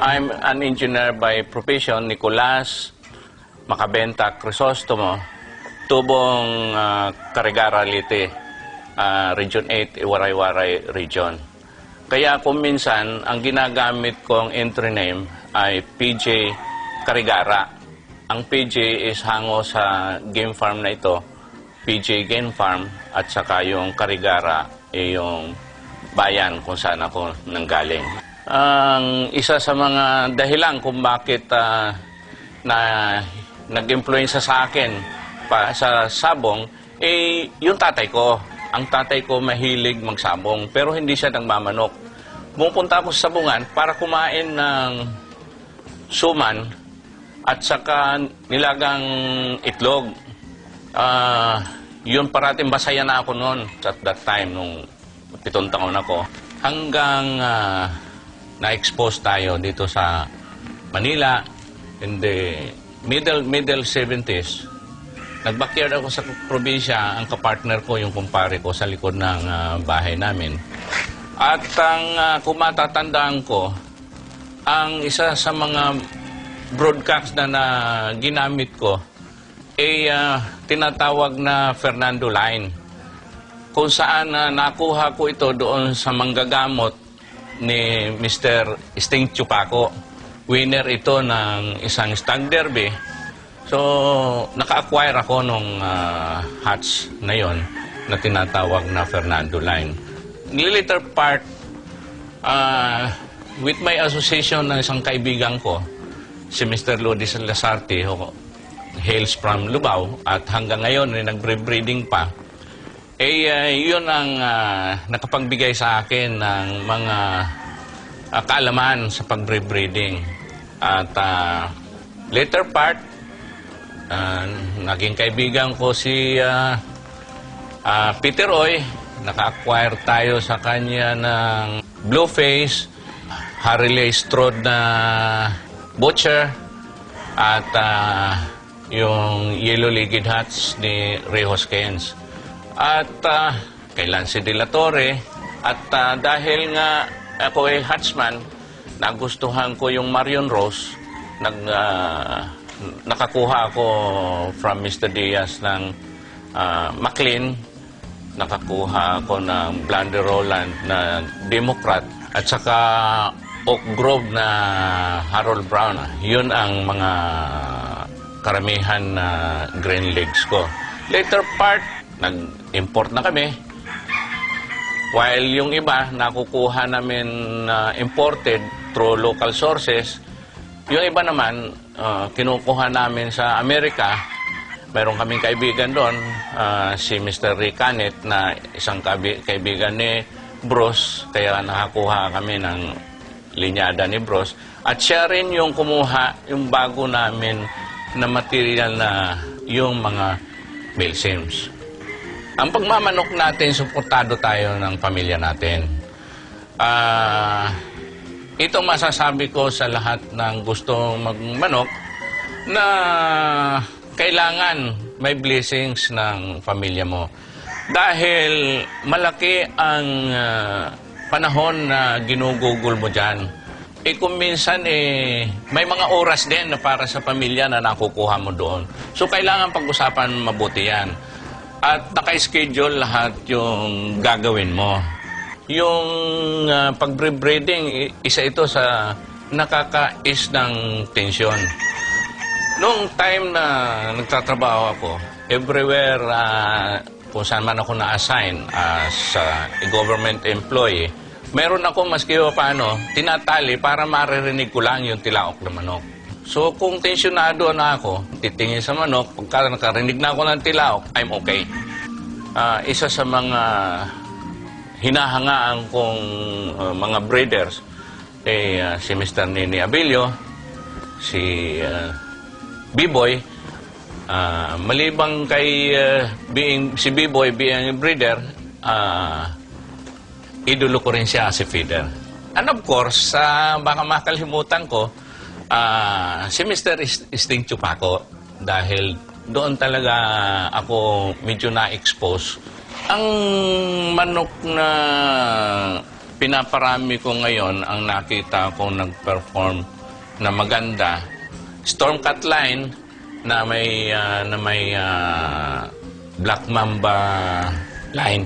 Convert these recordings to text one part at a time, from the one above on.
I'm an engineer by profession, Nicolas Macabenta Crisostomo, Tubong Carigara Leyte, Region 8, Iwaray-Waray Region. Kaya kung minsan, ang ginagamit kong entry name ay PJ Carigara. Ang PJ is hango sa game farm na ito, PJ Game Farm, at saka yung Carigara, yung bayan kung saan ako nanggaling. Ang isa sa mga dahilan kung bakit nag-influensya sa akin sa sabong, yung tatay ko. Ang tatay ko mahilig magsabong, pero hindi siya nagmamanok. Pumunta ako sa sabungan para kumain ng suman at saka nilagang itlog. Yun parating masaya na ako noon at that time, nung 7 taon ako. Hanggang na-expose tayo dito sa Manila in the middle 70s. Nag-backyard ako sa probinsya, ang kapartner ko, yung kumpare ko, sa likod ng bahay namin. At ang kumatatandaan ko, ang isa sa mga broadcast na ginamit ko ay tinatawag na Fernando Line, kung saan nakuha ko ito doon sa manggagamot ni Mr. Sting Chupaco. Winner ito ng isang stag derby. So, naka-acquire ako nung hats na yon na tinatawag na Fernando Line. Later part, with my association ng isang kaibigan ko, si Mr. Lodis Lasarte, hails from Lubao, at hanggang ngayon ay nagbre-breeding pa, yun ang nakapagbigay sa akin ng mga kaalaman sa pagbre-breeding. At later part, naging kaibigan ko si Peter Oy. Naka-acquire tayo sa kanya ng Blueface, Harley Strode na Butcher, at yung Yellow-Legged Hats ni Rejos Keynes. At kay Lance de la Torre. At dahil nga ako ay hatsman, nagustuhan ko yung Marion Rose. Nakakuha ako from Mr. Diaz ng McLean. Nakakuha ako ng Blunder Roland na Democrat. At saka Oak Grove na Harold Brown. Yun ang mga karamihan na green legs ko. Later part, nag-import na kami. While yung iba, nakukuha namin imported through local sources. Yung iba naman, kinukuha namin sa Amerika. Meron kaming kaibigan doon, si Mr. Rick Canet, na isang kaibigan ni Bruce. Kaya nakakuha kami ng linyada ni Bruce. At siya rin yung kumuha yung bago namin na material na yung mga male sims. Ang pagmamanok natin, suportado tayo ng pamilya natin. Ito masasabi ko sa lahat ng gustong magmanok na kailangan may blessings ng pamilya mo. Dahil malaki ang panahon na ginugugol mo dyan. Kung minsan may mga oras din na para sa pamilya na nakukuha mo doon. So kailangan pag-usapan mabuti yan. At naka-schedule lahat yung gagawin mo. Yung pag-breeding, isa ito sa nakaka-is ng tensyon. Noong time na nagtatrabaho ako, everywhere kung saan man ako na-assign as a government employee, meron ako maski paano, tinatali para maririnig ko lang yung tilaok na manok. So kung tensyonado na ako, titingin sa manok, pagka nakarinig na ako ng tilaok, I'm okay. Isa sa mga hinahangaan kong mga breeders, si Mr. Nini Abilio, si B-Boy, malibang kay si B-Boy being a breeder, idolo ko rin siya as a feeder. And of course, baka makalimutan ko, si Mr. Sting Chupaco, dahil doon talaga ako medyo na-expose. Ang manok na pinaparami ko ngayon ang nakita kong nag-perform na maganda. Stormcat line na may Black Mamba line.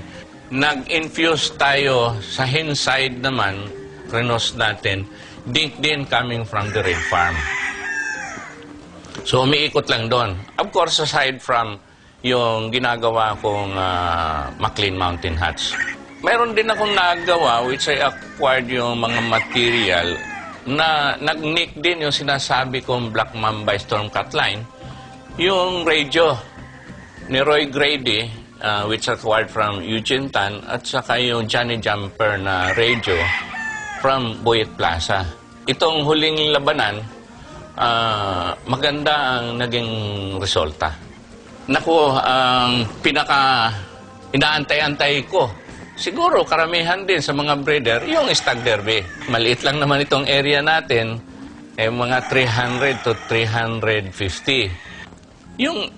Nag-infuse tayo sa hinside naman, renos natin, din coming from the red farm. So, umiikot lang doon. Of course, aside from yung ginagawa kong McLean Mountain Huts. Mayroon din akong nagawa which I acquired yung mga material na nag-nick din yung sinasabi kong Black Mamba Stormcat line. Yung radio ni Roy Grady, which acquired from Eugene Tan, at saka yung Johnny Jumper na radio from Boyet Plaza. Itong huling labanan, maganda ang naging resulta. Naku, ang pinaka inaantay-antay ko, siguro karamihan din sa mga breeder, yung Stag Derby. Maliit lang naman itong area natin, mga 300 to 350. Yung